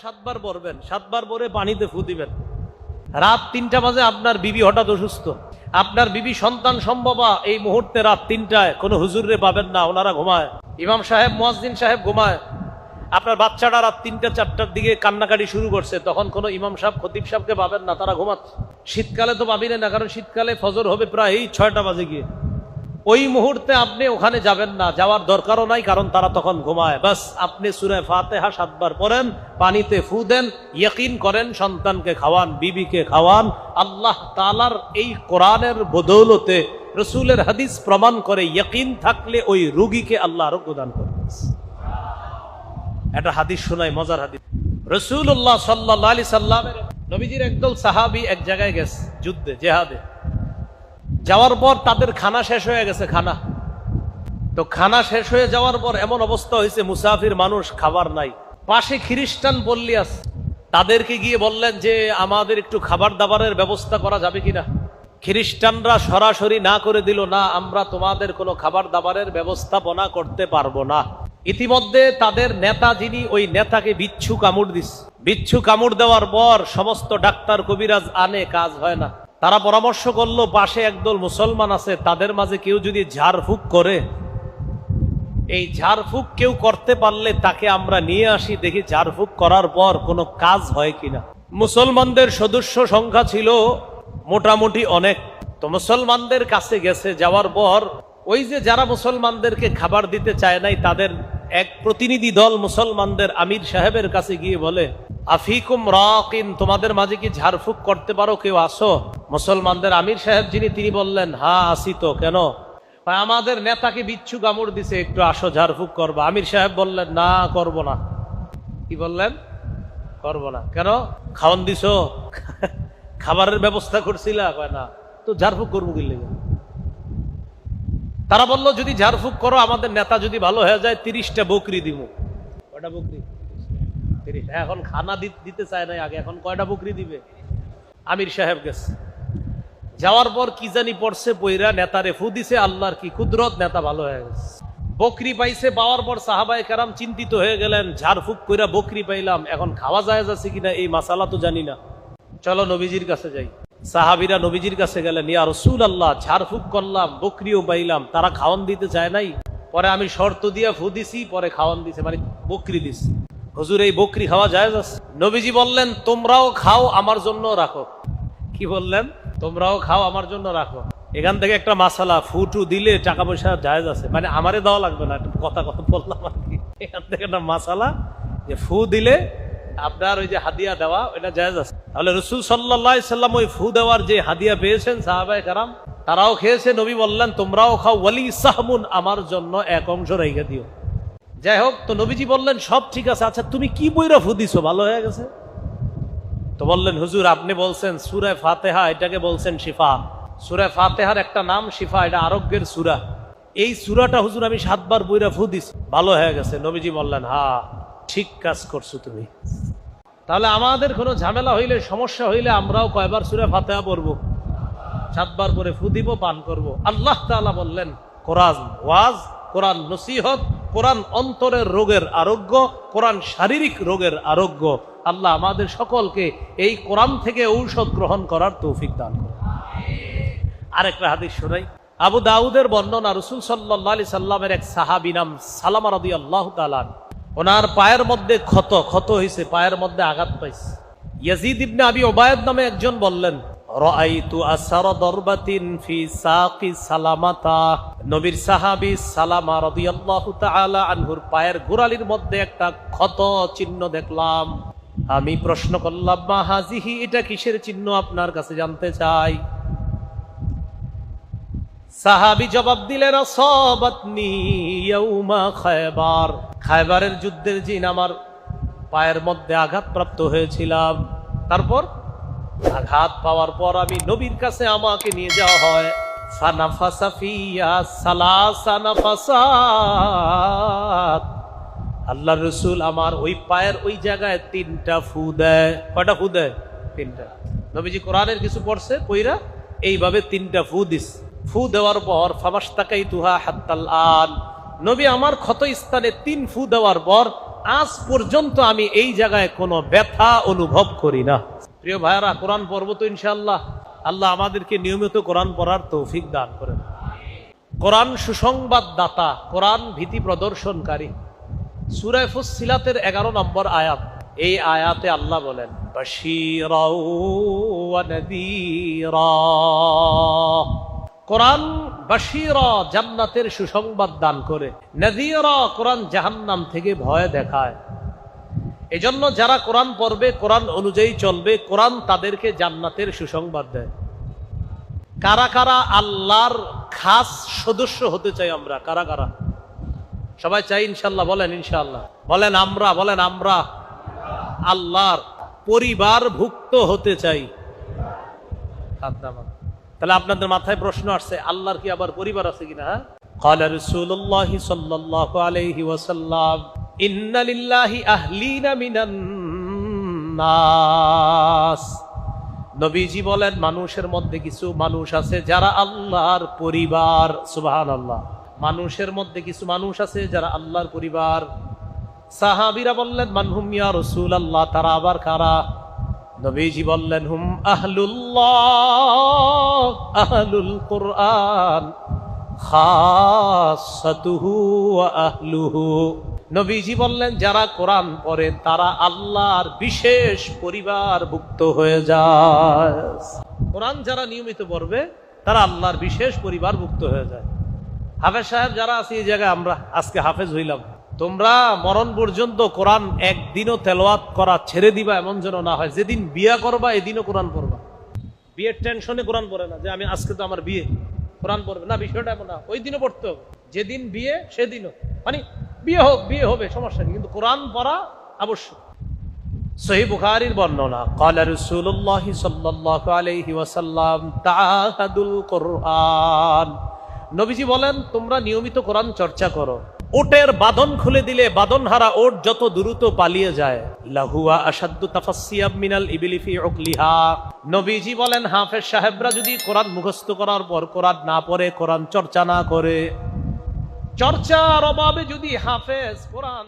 7 বার পড়বেন, 7 বার পরে পানিতে ফু দিবেন। রাত 3টা বাজে আপনার বিবি হঠাৎ অসুস্থ, আপনার বিবি সন্তান সম্ভবা এই মুহূর্তে রাত 3টায় কোনো হুজুরে পাবেন না, ওনারা ঘুমায়, ইমাম সাহেব মুয়াজ্জিন সাহেব ঘুমায়। আপনার বাচ্চাটা রাত 3টা 4টার দিকে কান্নাকাটি শুরু করছে, তখন কোনো ইমাম সাহেব খতিব সাহেবকে পাবেন না, তারা ঘুমাচ্ছে। শীতকালে তো পাবিনে না, কারণ শীতকালে ফজর হবে প্রায় এই 6টা বাজে গিয়ে। ওই মুহূর্তে আপনি ওখানে যাবেন না, যাওয়ার দরকারও নাই, কারণ তারা তখন ঘুমায়। বাস আপনি সূরা ফাতিহা 7 বার পড়েন, পানিতে ফু দেন, ইয়াকিন করেন সন্তানকে খাওয়ান, বিবিকে খাওয়ান। আল্লাহ তাআলার এই কোরআনের বদৌলতে, রাসূলের হাদিস প্রমাণ করে, ইয়াকিন থাকলে ওই রোগীকে আল্লাহ আরোগ্য দান করেন। একটা হাদিস শোনাই, মজার হাদিস। রাসূলুল্লাহ সাল্লাল্লাহু আলাইহি সাল্লামের নবীজির একদল সাহাবী এক জায়গায় গেছে যুদ্ধে, জিহাদে। যাওয়ার পর তাদের খানা শেষ হয়ে গেছে, খানা তো খানা শেষ হয়ে যাওয়ার পর এমন অবস্থা হয়েছে, মুসাফির মানুষ, খাবার নাই। পাশে খ্রিস্টান পল্লী আছে, তাদেরকে গিয়ে বললেন যে আমাদের একটু খাবার দাবারের ব্যবস্থা করা যাবে কিনা। খ্রিস্টানরা সরাসরি না করে দিল, না, আমরা তোমাদের কোনো খাবার দাবারের ব্যবস্থাপনা করতে পারবো না। ইতিমধ্যে তাদের নেতা যিনি, ওই নেতাকে বিচ্ছু কামড় দিস। বিচ্ছু কামড় দেওয়ার পর সমস্ত ডাক্তার কবিরাজ আনে, কাজ হয় না। তারা পরামর্শ করলো, পাশে একদল মুসলমান আছে, তাদের মাঝে কেউ যদি ঝাড়ফুঁক করে, এই ঝাড়ফুঁক কেউ করতে পারলে তাকে আমরা নিয়ে আসি, দেখি ঝাড়ফুঁক করার পর কোনো কাজ হয় কিনা। মুসলমানদের সদস্য সংখ্যা ছিল মোটামুটি অনেক, তো মুসলমানদের কাছে গেছে। যাওয়ার পর ওই যে যারা মুসলমানদেরকে খাবার দিতে চায় নাই, তাদের এক প্রতিনিধি দল মুসলমানদের আমির সাহেবের কাছে গিয়ে বলে, আফিকুম রাকিন, তোমাদের মাঝে কি ঝাড়ফুঁক করতে পারো, কেউ আসো? মুসলমানদের আমির সাহেব যিনি, তিনি বললেন, হ্যাঁ আসি তো, কেন? আমাদের নেতাকে বিচ্ছু কামড় দিছে, একটু আসো ঝাড়ফুঁক করবা। আমির সাহেব বললেন, না, করব না। কি বললেন? করব না। কেন? খাওয়ান দিছো, খাবারের ব্যবস্থা করছিলা? কয় না। তো ঝাড়ফুঁক করবো কি লেগে? তারা বলল, যদি ঝাড়ফুঁক করো, আমাদের নেতা যদি ভালো হয়ে যায়, 30টা বকরি দিব। কয়টা বকরি? 30। এখন খানা দিতে চায় না আগে, এখন কয়টা বকরি দিবে? আমির সাহেব গেছে, যাওয়ার পর কি জানি পড়ছে, পইরা নেতারে ফু দিছে। আল্লাহর কি কুদরত, নেতা ভালো হয়ে গেছে। বকরি পাইছে, পাওয়ার পর সাহাবায়ে কেরাম চিন্তিত হয়ে গেলেন, ঝাড়ফুঁক কইরা বকরি পাইলাম, এখন খাওয়া যায় যাচ্ছে কিনা এই মাসালা তো জানি না, চলো নবীজির কাছে যাই। সাহাবীরা নবীজির কাছে গেলেন, ইয়া রাসূলুল্লাহ, ঝাড়ফুঁক করলাম, বকরিও পাইলাম, তারা খাওয়ান দিতে চায় নাই, পরে আমি শর্ত দিয়া ফু দিছি, পরে খাওয়ান দিছে, মানে বকরি দিছি। হুজুর, এই বকরি খাওয়া যায় যাচ্ছে? নবীজি বললেন, তোমরাও খাও, আমার জন্য রাখো। কি বললেন? তোমরাও খাও, আমার জন্য রাখো। এখান থেকে একটা মাসালা, ফুটু দিলে টাকা পয়সা জায়েজ আছে, মানে আমারে দেওয়া লাগবে না, কথা বললাম আর কি। এখান থেকে একটা মাসালা, যে ফু দিলে আপনার ওই যে হাদিয়া দেওয়া, ওইটা জায়েজ আছে। তাহলে রাসূল সাল্লাল্লাহু আলাইহি সাল্লাম ওই ফু দেওয়ার যে হাদিয়া পেয়েছেন, সাহাবায়ে কেরাম তারাও খেয়েছে। নবী বললেন, তোমরাও খাও, ওয়ালি সাহমুন, আমার জন্য এক অংশ রেখে দিও। যাই হোক, তো নবীজি বললেন, সব ঠিক আছে, আচ্ছা তুমি কি বইরা ফু দিছো, ভালো হয়ে গেছে? তো বললেন, হুজুর, আপনি বলছেন সূরা ফাতিহা, এটাকে বলছেন শিফা। সূরা ফাতিহার একটা নাম শিফা, এটা আরোগ্যের সূরা। এই সূরাটা হুজুর আমি 7 বার বইরা ফু দিছি, ভালো হয়ে গেছে। নবীজি বললেন, হ্যাঁ, ঠিক কাজ করছো তুমি। তাহলে আমাদের কোনো ঝামেলা হইলে, সমস্যা হইলে, আমরাও কয়বার সূরা ফাতিহা পড়বো? 7 বার করে ফু দিব, পান করব। আল্লাহ তাআলা বললেন, কোরআন ওয়াজ, কোরআন নসিহত, কোরআন অন্তরের রোগের আরোগ্য, কোরআন শারীরিক রোগের আরোগ্য। আল্লাহ আমাদের সকলকে এই কোরআন থেকে ঔষধ গ্রহণ করার তৌফিক দান করুন। আরেকটা হাদিস শোনাই। আবু দাউদের বর্ণনা, রাসূল সাল্লাল্লাহু আলাইহি সাল্লামের এক সাহাবী নাম সালামা রাদিয়াল্লাহু তাআলা, ওনার পায়ের মধ্যে ক্ষত হয়েছে, পায়ের মধ্যে আঘাত পাইছে। ইয়াজিদ ইবনে আবি উবাইদ নামে একজন বললেন, রাআইতু আসারা দারবাতিন ফি সাকি সালামাতা, নবীর সাহাবী সালামা রাদিয়াল্লাহু তাআলা আনহুর পায়ের গোড়ালির মধ্যে একটা ক্ষত চিহ্ন দেখলাম। আমি প্রশ্ন করলাম, মা হাজিহি, এটা কিসের চিহ্ন, আপনার কাছে জানতে চাই। সাহাবী জবাব দিলেন, আসাবাতনি ইয়াউমা খায়বার, খায়বারের যুদ্ধের দিন আমার পায়ের মধ্যে আঘাতপ্রাপ্ত হয়েছিলাম। তারপর আঘাত পাওয়ার পর আমি নবীর কাছে আমাকে নিয়ে যাওয়া হয়। ফানাফাসা ফিয়া সালাসা নাফাসাত, আল্লাহর রাসূল আমার ওই পায়ের ওই জায়গায় 3টা ফু দেয়। কয়টা ফু দেয়? 3টা। নবীজি কোরআনের কিছু পড়ছে, পয়রা এইভাবে 3টা ফু দিস। ফু দেওয়ার পর ফামাশতাকাইতুহা হাত্তাল আন, নবী আমার ক্ষত স্থানে 3 ফু দেওয়ার পর আজ পর্যন্ত আমি এই জায়গায় কোনো ব্যথা অনুভব করি না। প্রিয় ভাইরা, কোরআন পড়ব তো ইনশাআল্লাহ। আল্লাহ আমাদেরকে নিয়মিত কোরআন পড়ার তৌফিক দান করেন। কোরআন সুসংবাদ দাতা, কোরআন ভীতি প্রদর্শনকারী। সূরা ফুসসিলাতের 11 নম্বর আয়াত, এই আয়াতে আল্লাহ বলেন বাশীরাও ওয়া নাযীরা। কোরআন বাশীরা, জান্নাতের সুসংবাদ দান করে, নাযীরা, কোরআন জাহান্নাম থেকে ভয় দেখায়। এজন্য যারা কোরআন পড়বে, কোরআন অনুযায়ী চলবে, কোরআন তাদেরকে জান্নাতের সুসংবাদ দেয়। কারা কারা আল্লাহর খাস সদস্য হতে চাই আমরা? কারা কারা? সবাই চাই ইনশাআল্লাহ? বলেন ইনশাআল্লাহ। বলেন আমরা, বলেন আমরা আল্লাহর পরিবারভুক্ত হতে চাই। তাহলে আপনাদের মাথায় প্রশ্ন আসছে, আল্লাহর কি আবার পরিবার আছে কিনা? হ্যাঁ, ক্বালা রাসূলুল্লাহ সাল্লাল্লাহু আলাইহি ওয়াসাল্লাম ইন্না লিল্লাহি আহলিনা মিনান নাস। নবীজি বলেন মানুষের মধ্যে কিছু মানুষ আছে যারা আল্লাহর পরিবার। সুবহানাল্লাহ। মানুষের মধ্যে কিছু মানুষ আছে যারা আল্লাহর পরিবার। সাহাবীরা বললেন মানহুম ইয়া রাসূলুল্লাহ, তারা আবার কারা? নবীজি বললেন হুম আহলুল্লাহ, আহলুল কুরআন, খাসাতুহু ওয়া আহলুহু। নবীজি বললেন যারা কোরআন পড়ে তারা আল্লাহর বিশেষ পরিবারভুক্ত হয়ে যায়। কোরআন যারা নিয়মিত পড়বে তারা আল্লাহর বিশেষ পরিবারভুক্ত হয়ে যায়। হাফেজ সাহেব যারা আছে এই জায়গায়, আমরা আজকে হাফেজ হইলাম, তোমরা মরণ পর্যন্ত কোরআন একদিনও তেলাওয়াত করা ছেড়ে দিবা এমন যেন না হয়। যেদিন বিয়ে করবা এদিনও কোরআন পড়বা। বিয়ের টেনশনে কোরআন পড়ে না যে আমি আজকে তো আমার বিয়ে, কোরআন পড়বে না, বিষয়টা এমন না। ওই দিনও পড়তে হবে, যেদিন বিয়ে সেদিনও, মানে বিয়ে হোক, বিয়ে হবে, সমস্যা নেই, কিন্তু কোরআন পড়া আবশ্যক। সহিহ বুখারীর বর্ণনা, ক্বালা রাসূলুল্লাহ সাল্লাল্লাহু আলাইহি ওয়াসাল্লাম তাআহাদুল কুরআন। নবীজি বলেন তোমরা নিয়মিত কোরআন চর্চা করো। ওটের বাঁধন খুলে দিলে বাঁধনহারা ওট যত দ্রুত পালিয়ে যায়, লাহুয়া আশাদ্দু তাফাসসিয়াম মিনাল ইবলি ফি উকলিহা। নবীজি বলেন হাফেজ সাহেবরা যদি কোরআন মুখস্থ করার পর কোরআন না পড়ে, কোরআন চর্চা না করে, চর্চার অভাবে যদি হাফেজ কোরআন